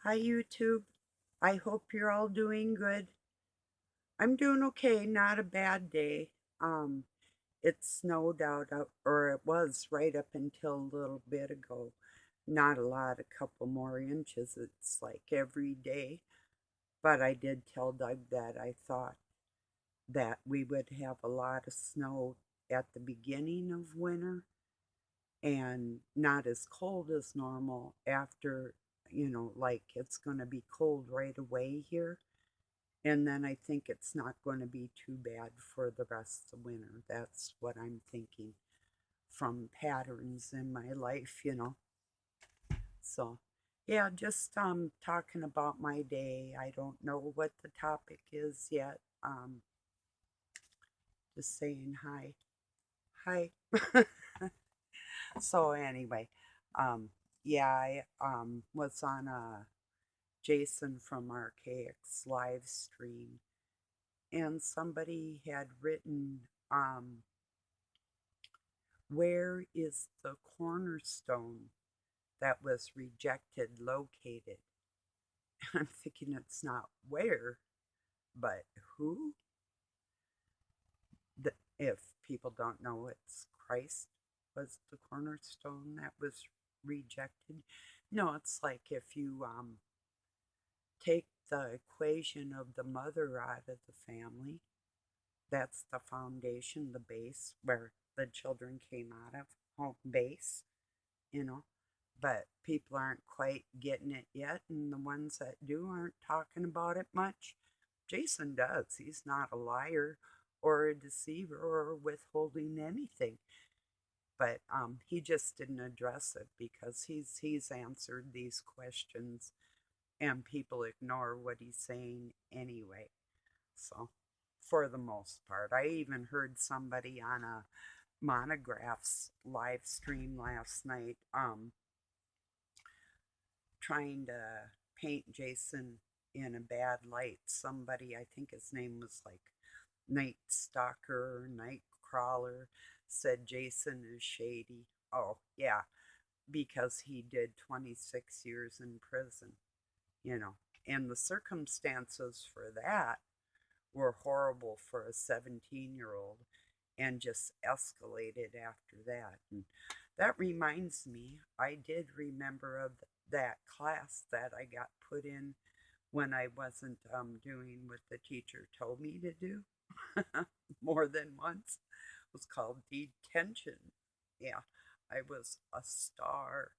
Hi, YouTube. I hope you're all doing good. I'm doing okay, not a bad day. Um, it snowed or it was right up until a little bit ago. Not a lot, a couple more inches. It's like every day. But I did tell Doug that I thought that we would have a lot of snow at the beginning of winter and not as cold as normal after, like it's going to be cold right away here. And then I think it's not going to be too bad for the rest of the winter. That's what I'm thinking from patterns in my life. So, yeah, just talking about my day. I don't know what the topic is yet. Just saying hi. Hi. So anyway, um yeah, I was on a Jason from Archaic's live stream, and somebody had written, where is the cornerstone that was rejected located? I'm thinking it's not where, but who? If people don't know, it's Christ was the cornerstone that was rejected. No, it's like if you take the equation of the mother out of the family, that's the foundation, the base where the children came out of, home base, you know. But people aren't quite getting it yet, and the ones that do aren't talking about it much. Jason does. He's not a liar or a deceiver or withholding anything, but he just didn't address it because he's answered these questions, and people ignore what he's saying anyway. So, for the most part, I even heard somebody on a Monographs live stream last night trying to paint Jason in a bad light. Somebody, I think his name was like Night Stalker, Night Crawler, said Jason is shady. Oh, yeah, because he did 26 years in prison, you know. And the circumstances for that were horrible for a 17-year-old and just escalated after that. And that reminds me, I did remember of that class that I got put in when I wasn't doing what the teacher told me to do more than once. It was called detention. Yeah, I was a star.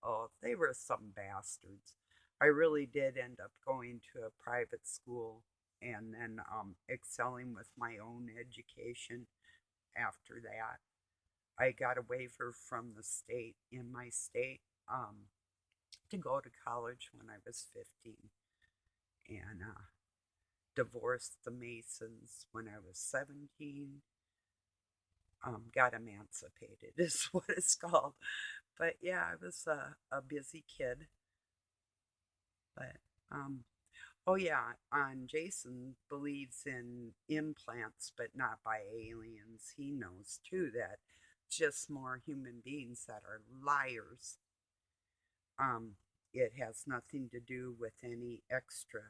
Oh, they were some bastards. I really did end up going to a private school and then excelling with my own education after that. I got a waiver from the state in my state to go to college when I was 15 and divorced the Masons when I was 17. Got emancipated, is what it's called. But yeah, I was a busy kid. But oh yeah, Jason believes in implants, but not by aliens. He knows too that just more human beings that are liars. Um, it has nothing to do with any extra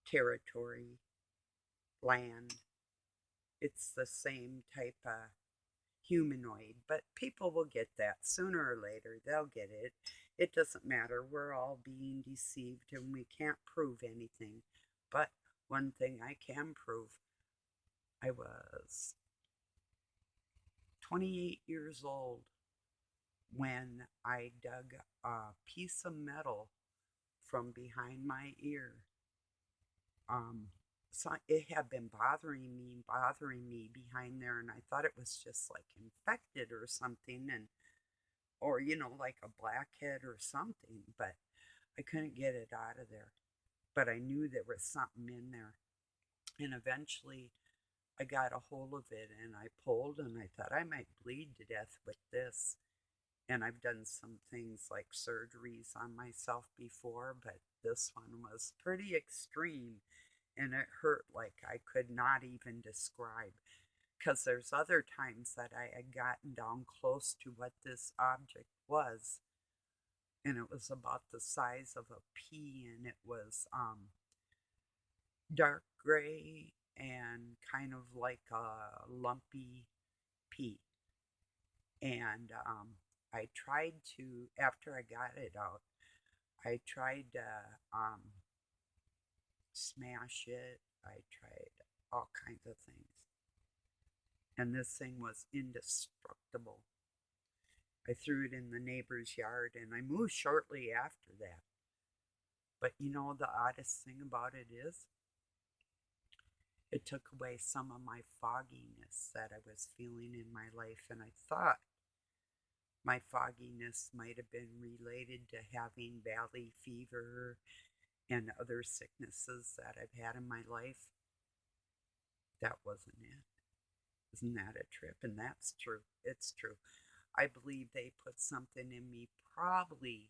territory, land. It's the same type of humanoid, but people will get that sooner or later. They'll get it. It doesn't matter. We're all being deceived and we can't prove anything. But one thing I can prove, I was 28 years old when I dug a piece of metal from behind my ear. Um, so it had been bothering me behind there, and I thought it was just like infected or something, and or like a blackhead or something, but I couldn't get it out of there. But I knew there was something in there, and eventually I got a hold of it and I pulled, and I thought I might bleed to death with this. And I've done some things like surgeries on myself before, but this one was pretty extreme, and it hurt like I could not even describe. Because there's other times that I had gotten down close to what this object was, and it was about the size of a pea, and it was dark gray and kind of like a lumpy pea. And I tried to, after I got it out, I tried to smash it. I tried all kinds of things. And this thing was indestructible. I threw it in the neighbor's yard and I moved shortly after that. But you know, the oddest thing about it is it took away some of my fogginess that I was feeling in my life. And I thought my fogginess might have been related to having valley fever and other sicknesses that I've had in my life. That wasn't it. Isn't that a trip? And that's true. It's true. I believe they put something in me probably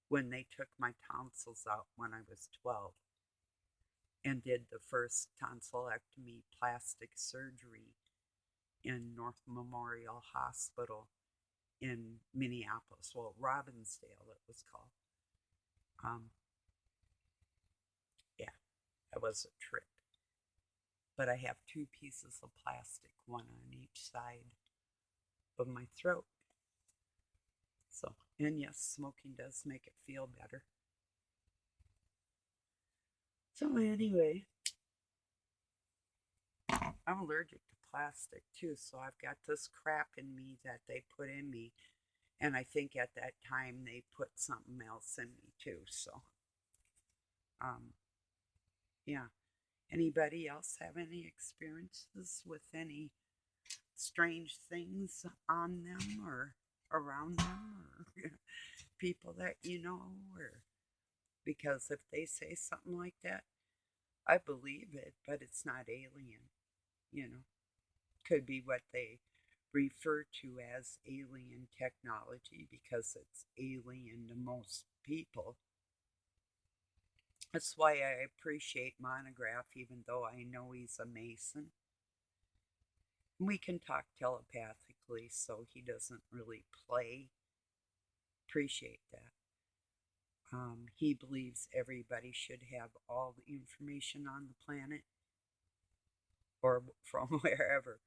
when they took my tonsils out when I was 12 and did the first tonsillectomy plastic surgery in North Memorial Hospital in Minneapolis. Well, Robbinsdale, it was called. Um, yeah, that was a trip. But I have two pieces of plastic, one on each side of my throat. So, and yes, smoking does make it feel better. So, anyway, I'm allergic to plastic too, so I've got this crap in me that they put in me. And I think at that time they put something else in me too. So, um, yeah. Anybody else have any experiences with any strange things on them or around them or people that you know? Or because if they say something like that, I believe it, but it's not alien, you know. Could be what they refer to as alien technology because it's alien to most people. That's why I appreciate Monograph, even though I know he's a Mason. We can talk telepathically, so he doesn't really play. Appreciate that. He believes everybody should have all the information on the planet or from wherever,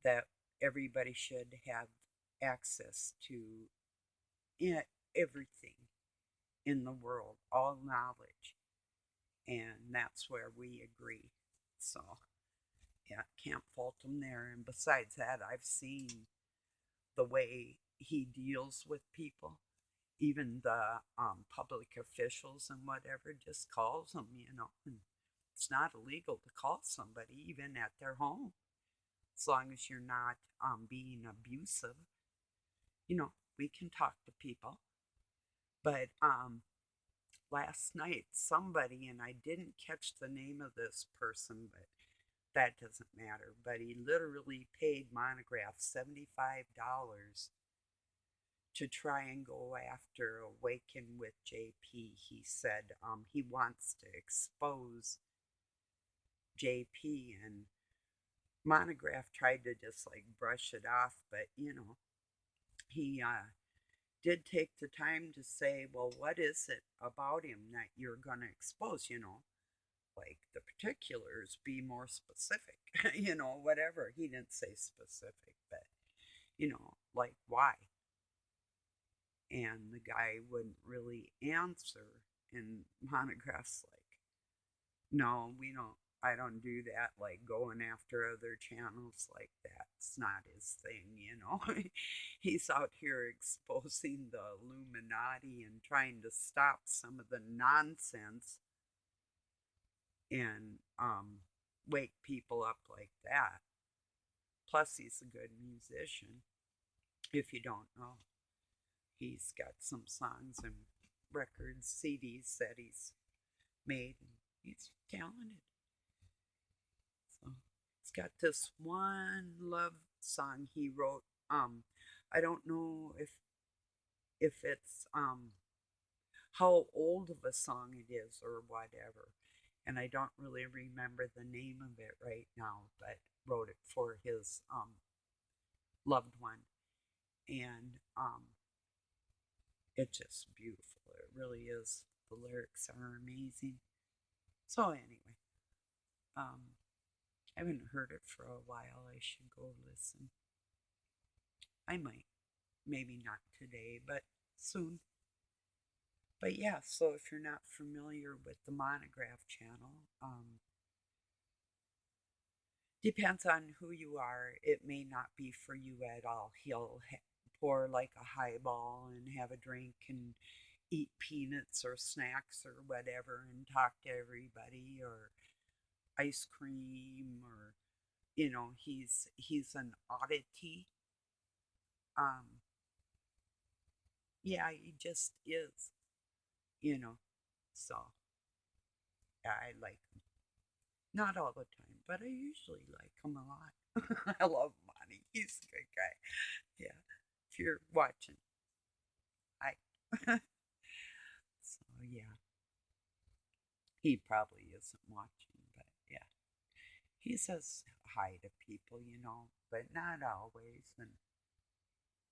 that everybody should have access to everything in the world, all knowledge. And that's where we agree. So, yeah, can't fault him there. And besides that, I've seen the way he deals with people. Even the public officials and whatever just calls them, you know. And it's not illegal to call somebody even at their home, as long as you're not being abusive. You know, we can talk to people. But last night, somebody, and I didn't catch the name of this person, but that doesn't matter. But he literally paid Monograph $75 to try and go after Awaken with JP. He said he wants to expose JP, and Monograph tried to just like brush it off, but you know, he did take the time to say, well, what is it about him that you're going to expose, you know, like the particulars, be more specific, you know, whatever. He didn't say specific, but, you know, like why? And the guy wouldn't really answer. And Monograph's like, no, we don't. I don't do that, like going after other channels like that. It's not his thing, you know. He's out here exposing the Illuminati and trying to stop some of the nonsense and wake people up like that. Plus, he's a good musician. If you don't know, he's got some songs and records, CDs that he's made, and he's talented. So he's got this one love song he wrote. I don't know if it's how old of a song it is or whatever, and I don't really remember the name of it right now, but wrote it for his loved one, and It's just beautiful. It really is. The lyrics are amazing. So anyway, um, I haven't heard it for a while. I should go listen. I might. Maybe not today, but soon. But yeah, so if you're not familiar with the Monograph channel, depends on who you are. It may not be for you at all. He'll pour like a highball and have a drink and eat peanuts or snacks or whatever and talk to everybody or ice cream or he's an oddity. Um yeah, he just is, you know. So yeah, I like him. Not all the time, but I usually like him a lot. I love Monty. He's a good guy. Yeah. If you're watching, I so yeah. He probably isn't watching, but yeah. He says hi to people, but not always. And,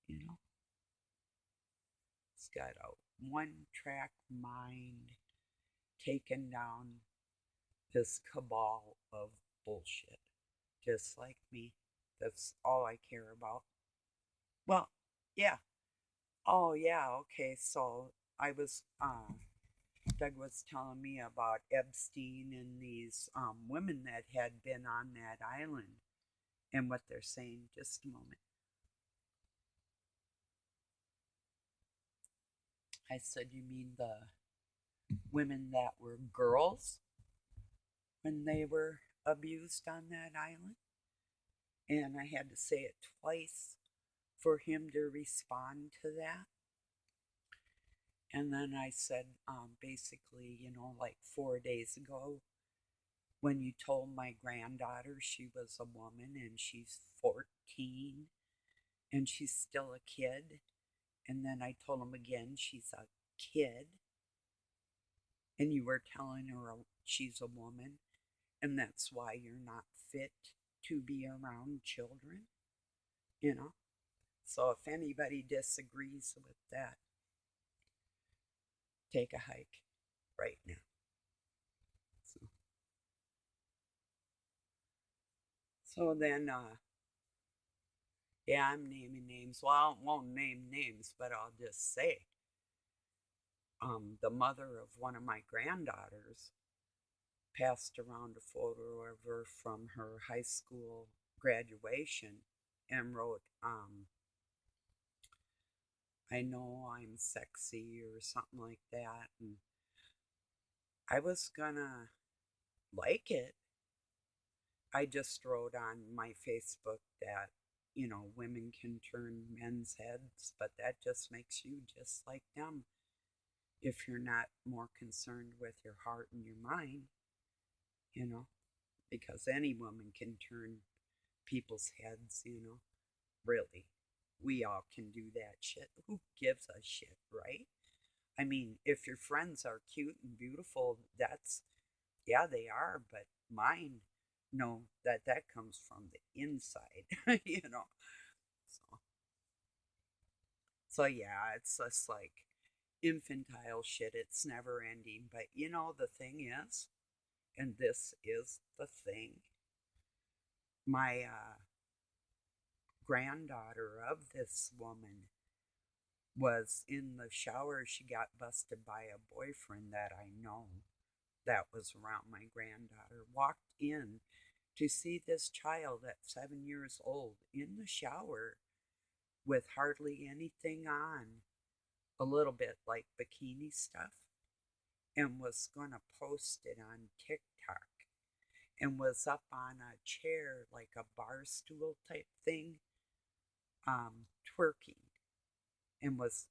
you know, he's got a one track mind taking down this cabal of bullshit, just like me. That's all I care about. Well, yeah. Oh, yeah. Okay. So I was, Doug was telling me about Epstein and these women that had been on that island and what they're saying. Just a moment. I said, you mean the women that were girls when they were abused on that island? And I had to say it twice for him to respond to that. And then I said, basically, like 4 days ago, when you told my granddaughter she was a woman and she's 14 and she's still a kid, and then I told him again she's a kid, and you were telling her she's a woman, and that's why you're not fit to be around children, you know? So if anybody disagrees with that, take a hike right now. So, so then, yeah, I'm naming names. Well, I won't name names, but I'll just say, the mother of one of my granddaughters passed around a photo of her from her high school graduation and wrote, I know I'm sexy or something like that. And I was gonna like it. I just wrote on my Facebook that, women can turn men's heads, but that just makes you just like them if you're not more concerned with your heart and your mind, you know, because any woman can turn people's heads, really. We all can do that shit. Who gives a shit, right? I mean, if your friends are cute and beautiful, yeah, they are, but mine know that that comes from the inside, you know. So, so yeah, it's just like infantile shit. It's never ending. But the thing is, and this is the thing, my granddaughter of this woman was in the shower. She got busted by a boyfriend that I know that was around my granddaughter, walked in to see this child at 7 years old in the shower with hardly anything on, a little bit like bikini stuff, and was going to post it on TikTok, and was up on a chair, like a bar stool type thing, twerking, and was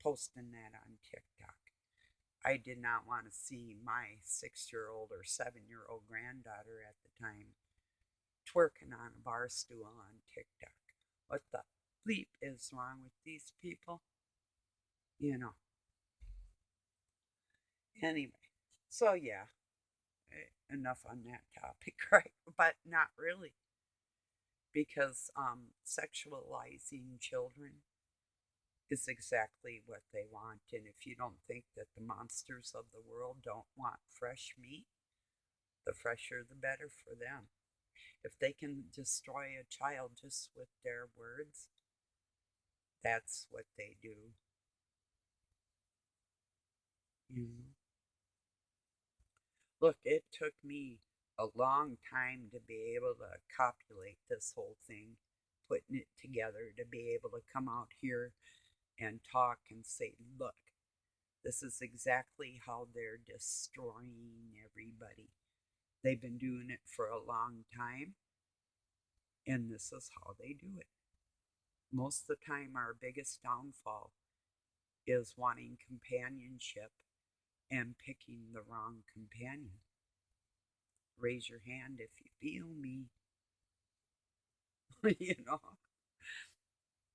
posting that on TikTok. I did not want to see my 6 year old or 7 year old granddaughter at the time twerking on a bar stool on TikTok. What the bleep is wrong with these people? You know. Anyway, so yeah, enough on that topic, right? But not really, because sexualizing children is exactly what they want. And if you don't think that the monsters of the world don't want fresh meat, the fresher the better for them. If they can destroy a child just with their words, that's what they do. Mm. Look, it took me a long time to be able to copulate this whole thing, putting it together, to be able to come out here and talk and say, look, this is exactly how they're destroying everybody. They've been doing it for a long time, and this is how they do it. Most of the time, our biggest downfall is wanting companionship and picking the wrong companion. Raise your hand if you feel me. You know,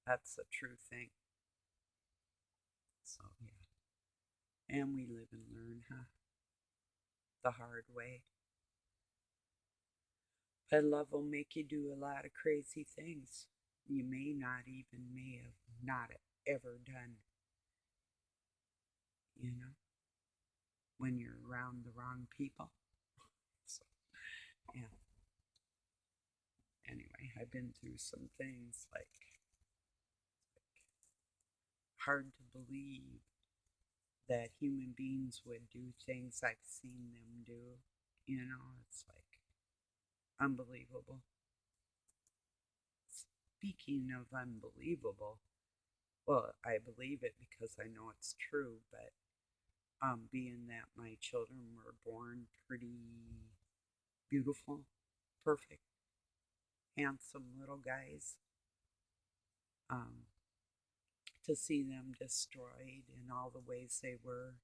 that's a true thing. So, yeah. And we live and learn, huh? The hard way. But love will make you do a lot of crazy things you may have not ever done, you know, when you're around the wrong people. So, yeah. Anyway, I've been through some things like hard to believe that human beings would do things I've seen them do. You know, it's like unbelievable. Speaking of unbelievable, well, I believe it because I know it's true, but being that my children were born pretty beautiful, perfect, handsome little guys, um, to see them destroyed in all the ways they were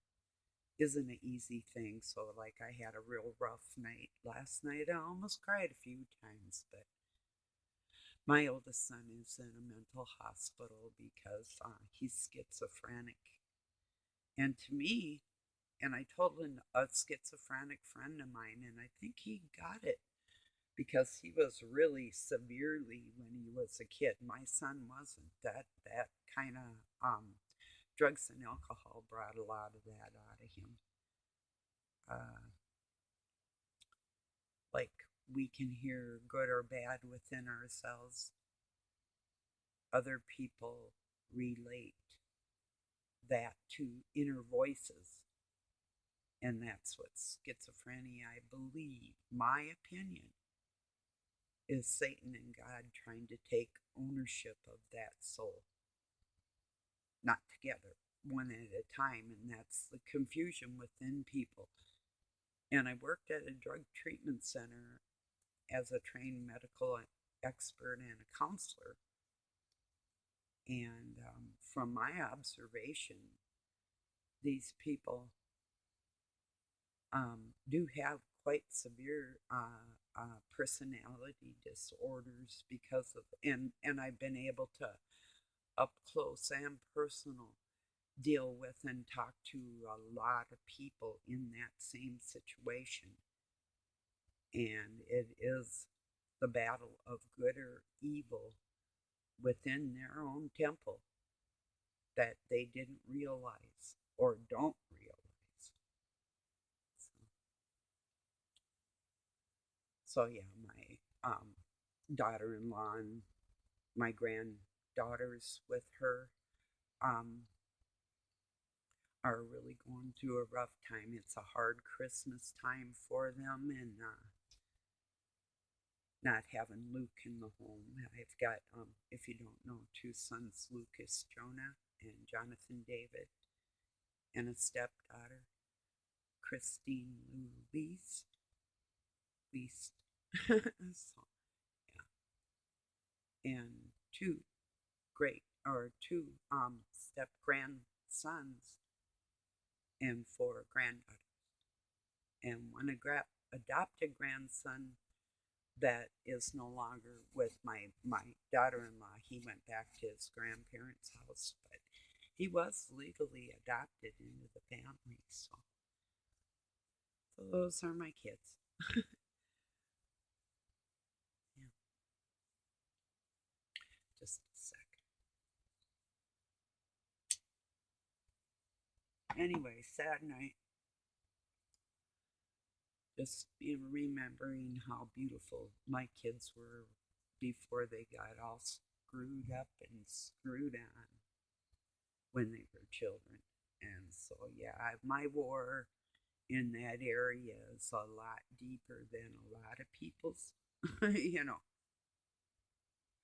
isn't an easy thing. So, like, I had a real rough night last night. I almost cried a few times, but my oldest son is in a mental hospital because he's schizophrenic. And to me, and I told a schizophrenic friend of mine, and I think he got it because he was really severely when he was a kid. My son wasn't. That kind of drugs and alcohol brought a lot of that out of him. Uh, like we can hear good or bad within ourselves. Other people relate that to inner voices. And that's what schizophrenia, I believe, my opinion, is Satan and God trying to take ownership of that soul. Not together, one at a time. And that's the confusion within people. And I worked at a drug treatment center as a trained medical expert and a counselor. And from my observation, these people do have quite severe personality disorders because of, and I've been able to up close and personal deal with and talk to a lot of people in that same situation. And it is the battle of good or evil within their own temple that they didn't realize or don't realize. So yeah, my daughter-in-law and my granddaughters with her um, are really going through a rough time. It's a hard Christmas time for them, and not having Luke in the home. I've got, if you don't know, two sons, Lucas Jonah and Jonathan David, and a stepdaughter, Christine Louise. Least. So, yeah. And two two step grandsons and four granddaughters. And one adopted grandson that is no longer with my daughter-in-law. He went back to his grandparents' house, but he was legally adopted into the family. So those are my kids. Yeah, just a sec. Anyway, sad night. Just remembering how beautiful my kids were before they got all screwed up and screwed on when they were children. And so, yeah, my war in that area is a lot deeper than a lot of people's. you know,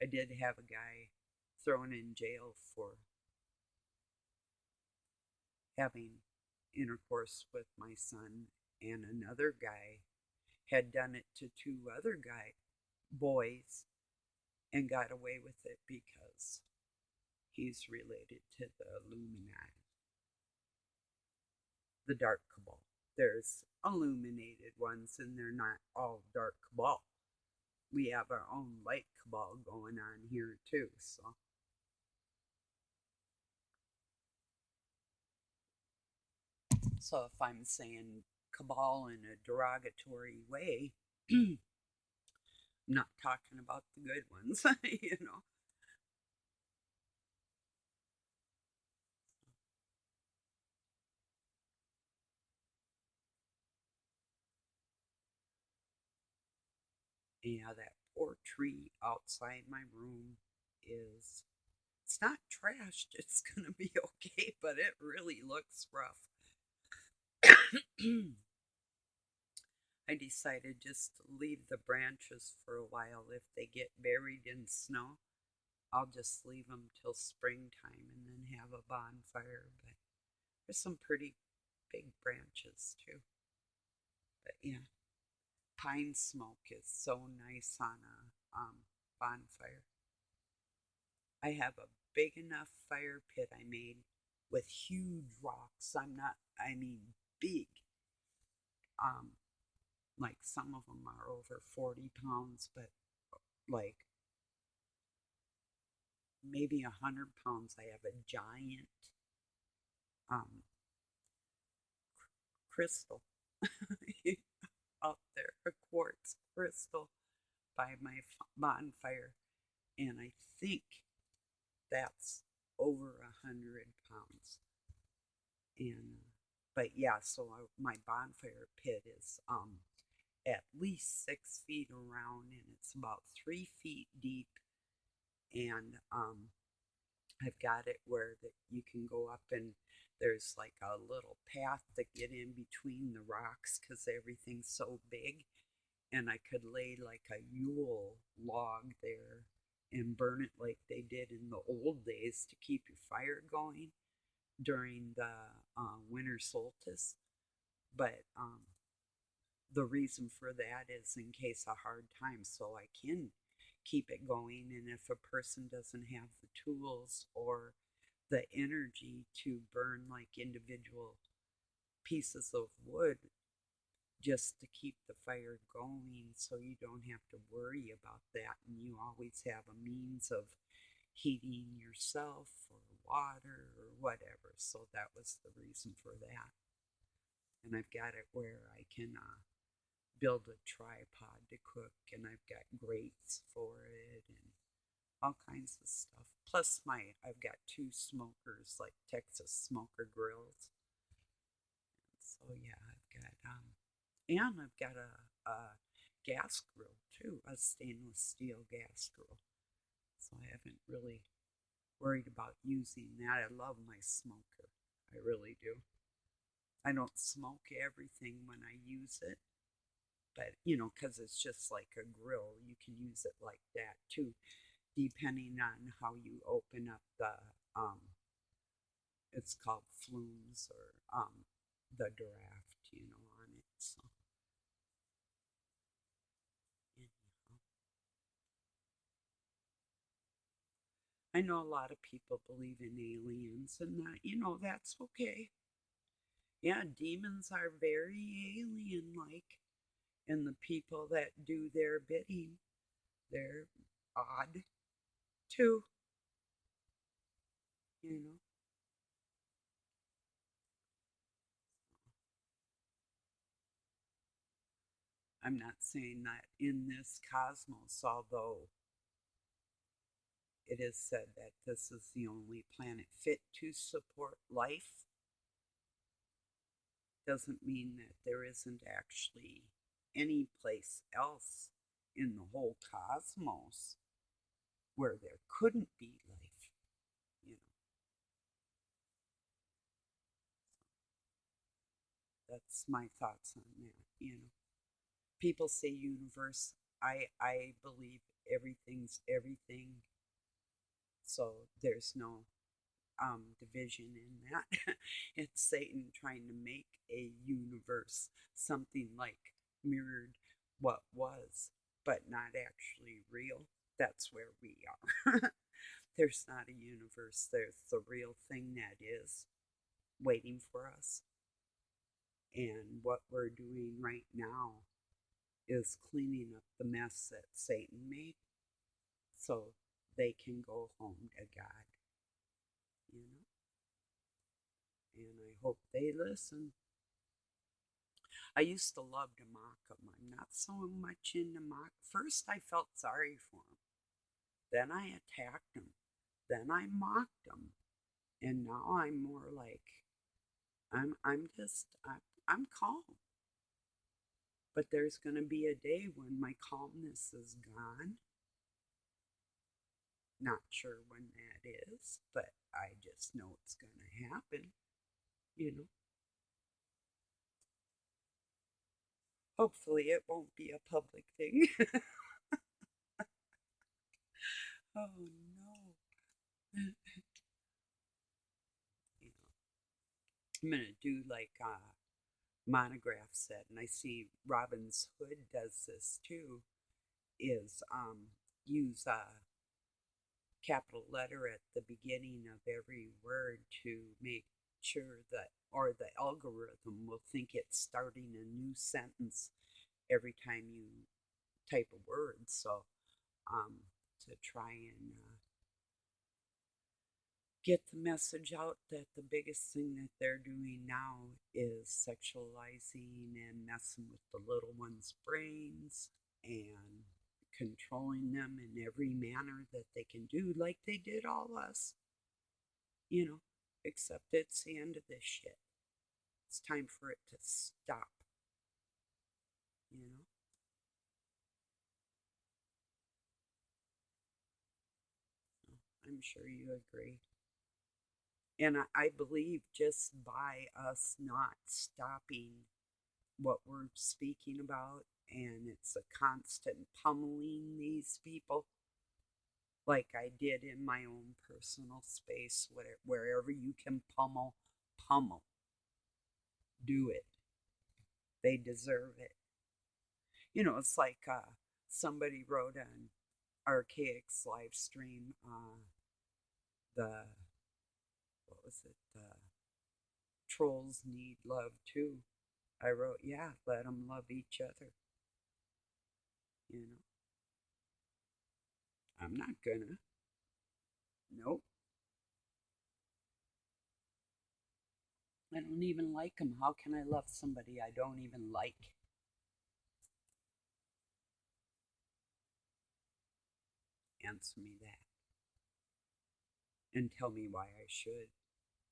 I did have a guy thrown in jail for having intercourse with my son, and another guy had done it to two other boys and got away with it because he's related to the Illuminati, the dark cabal. There's illuminated ones, and they're not all dark cabal. We have our own light cabal going on here too. So if I'm saying cabal in a derogatory way, I'm not talking about the good ones, you know. Yeah, that poor tree outside my room is, it's not trashed. It's going to be okay, but it really looks rough. I decided just to leave the branches for a while. If they get buried in snow, I'll just leave them till springtime and then have a bonfire. But there's some pretty big branches too. But yeah, pine smoke is so nice on a bonfire. I have a big enough fire pit I made with huge rocks. I mean, big. Um, like some of them are over 40 pounds, but like maybe 100 pounds. I have a giant um, crystal out there, a quartz crystal by my bonfire, and I think that's over 100 pounds. And but yeah, so my bonfire pit is at least 6 feet around, and it's about 3 feet deep, and I've got it where that you can go up, and there's like a little path to get in between the rocks because everything's so big, and I could lay like a Yule log there and burn it like they did in the old days to keep your fire going during the winter solstice. But the reason for that is in case of hard times, so I can keep it going. And if a person doesn't have the tools or the energy to burn like individual pieces of wood just to keep the fire going, so you don't have to worry about that, and you always have a means of heating yourself or water or whatever. So that was the reason for that. And I've got it where I can build a tripod to cook, and I've got grates for it and all kinds of stuff. Plus, I've got two smokers, like Texas smoker grills. So yeah, and I've got a gas grill too, a stainless steel gas grill. So I haven't really worried about using that. I love my smoker. I really do. I don't smoke everything when I use it, but because it's just like a grill, you can use it like that too, depending on how you open up the it's called flumes or the draft, on it. So anyhow, I know a lot of people believe in aliens, and that's okay. Yeah, demons are very alien-like, and the people that do their bidding, they're odd too. You know, I'm not saying that in this cosmos, although it is said that this is the only planet fit to support life. doesn't mean that there isn't actually any place else in the whole cosmos where there couldn't be life, you know. That's my thoughts on that, you know. People say universe. I believe everything's everything, so there's no division in that. It's Satan trying to make a universe something like mirrored what was, but not actually real. That's where we are. There's not a universe, there's the real thing that is waiting for us. And what we're doing right now is cleaning up the mess that Satan made so they can go home to God, you know? And I hope they listen. I used to love to mock them. I'm not so much into mock. First, I felt sorry for them. Then I attacked them. Then I mocked them. And now I'm more like, I'm calm. But there's going to be a day when my calmness is gone. Not sure when that is, but I just know it's going to happen, you know. Hopefully, it won't be a public thing. Oh no. You know, I'm going to do like Monograph said, and I see Robin's Hood does this too, is use a capital letter at the beginning of every word to make sure that, or the algorithm will think it's starting a new sentence every time you type a word. So to try and get the message out that the biggest thing that they're doing now is sexualizing and messing with the little ones' brains and controlling them in every manner that they can do, like they did all us, you know, except it's the end of this shit. It's time for it to stop, you know. I'm sure you agree. And I believe just by us not stopping what we're speaking about, and it's a constant pummeling these people, like I did in my own personal space, wherever you can pummel, pummel, do it. They deserve it. You know, it's like somebody wrote an Archaic's live stream, the, what was it, the trolls need love too. I wrote, yeah, let them love each other. You know, I'm not gonna. Nope. I don't even like them. How can I love somebody I don't even like? Answer me that. And tell me why I should.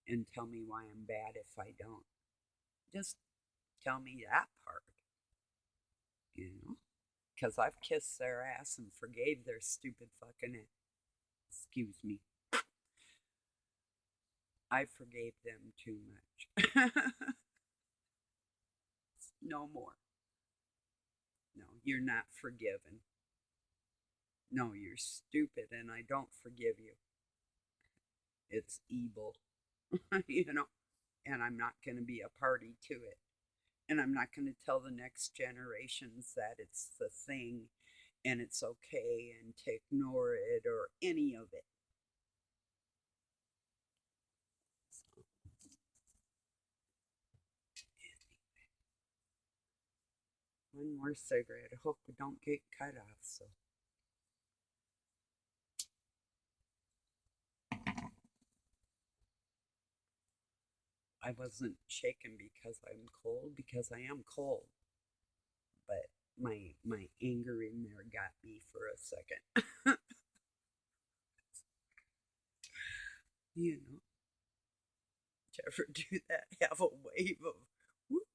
And tell me why I'm bad if I don't. Just tell me that part, you know? Because I've kissed their ass and forgave their stupid fucking ass. Excuse me. I forgave them too much. No more. No, you're not forgiven. No, you're stupid and I don't forgive you. It's evil, you know, and I'm not going to be a party to it. And I'm not going to tell the next generations that it's the thing and it's okay and to ignore it or any of it. So, one more cigarette. I hope I don't get cut off. So, I wasn't shaking because I'm cold, because I am cold. But my anger in there got me for a second. You know, to ever do that, have a wave of woo.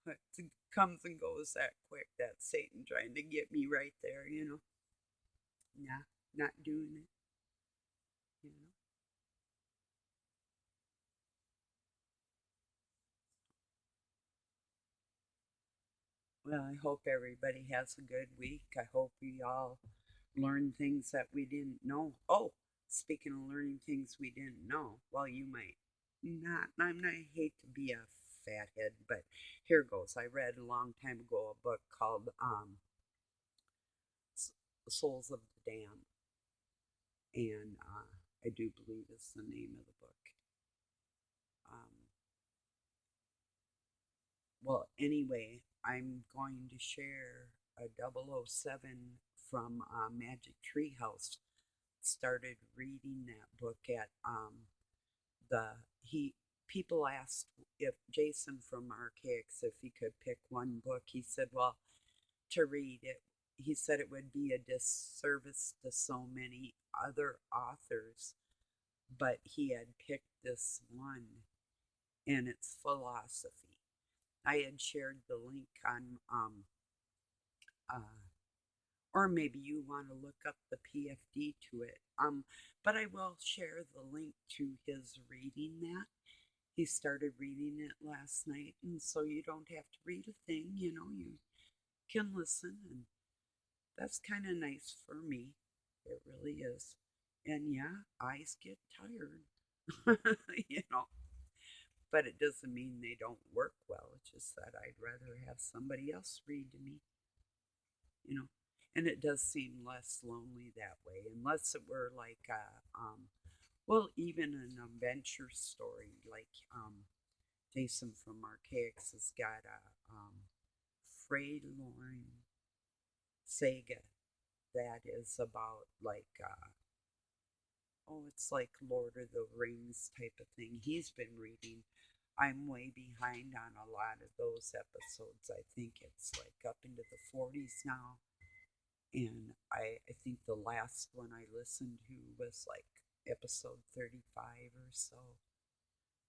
It comes and goes that quick. That's Satan trying to get me right there. Yeah, not doing it. Well, I hope everybody has a good week. I hope we all learn things that we didn't know. Oh, speaking of learning things we didn't know, well, you might not. I hate to be a fathead, but here goes. I read a long time ago a book called Souls of the Damned, and I do believe it's the name of the book. Um, well, anyway, I'm going to share a 007 from Magic Treehouse. Started reading that book at the he people asked if Jason from Archaics if he could pick one book. He said, well, to read it, he said it would be a disservice to so many other authors, but he had picked this one, and it's philosophy. I had shared the link on uh, or maybe you want to look up the PFD to it. But I will share the link to his reading that. He started reading it last night, and so you don't have to read a thing, you can listen, and that's kind of nice for me. It really is. And yeah, eyes get tired, you know, but it doesn't mean they don't work well. It's just that I'd rather have somebody else read to me, you know. And it does seem less lonely that way, unless it were like well, even an adventure story like Jason from Archaics has got a Freylorn saga that is about like oh, it's like Lord of the Rings type of thing. He's been reading. I'm way behind on a lot of those episodes. I think it's like up into the 40s now. And I think the last one I listened to was like episode 35 or so.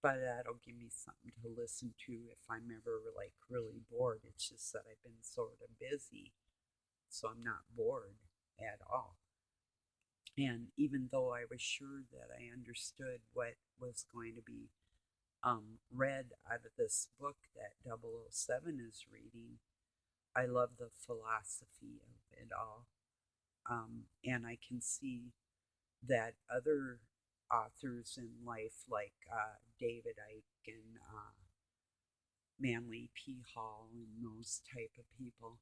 But that'll give me something to listen to if I'm ever like really bored. It's just that I've been sort of busy, so I'm not bored at all. And even though I was sure that I understood what was going to be read out of this book that 007 is reading, I love the philosophy of it all. And I can see that other authors in life, like David Icke and Manly P. Hall and those type of people,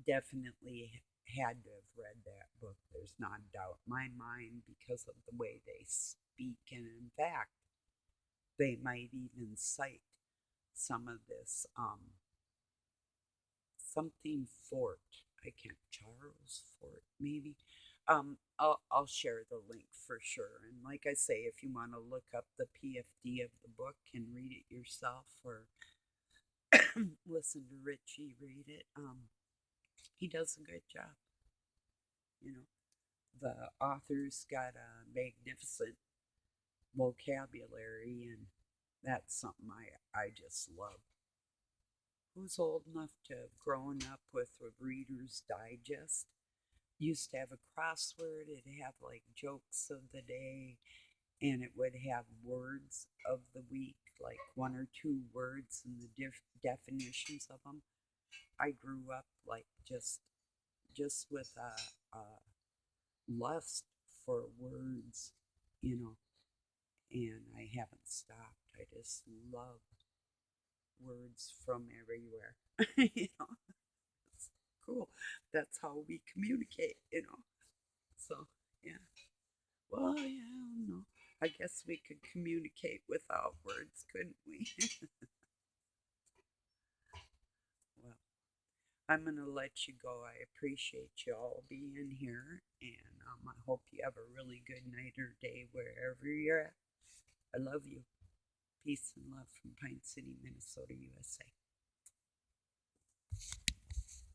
definitely had to have read that book. There's not a doubt in my mind because of the way they speak, and in fact, they might even cite some of this something Fort. I can't Charles Fort maybe. I'll share the link for sure. And like I say, if you want to look up the PFD of the book and read it yourself, or listen to Richie read it, he does a good job. You know, the author's got a magnificent vocabulary, and that's something I just love. Who's old enough to have grown up with a Reader's Digest? Used to have a crossword, it'd have like jokes of the day, and it would have words of the week, like one or two words and the definitions of them. I grew up like just with a lust for words, you know, and I haven't stopped. I just love words from everywhere. It's cool. That's how we communicate. So, yeah. Well, yeah, I don't know. I guess we could communicate without words, couldn't we? Well, I'm going to let you go. I appreciate you all being here, and I hope you have a really good night or day wherever you're at. I love you. Peace and love from Pine City, Minnesota, USA.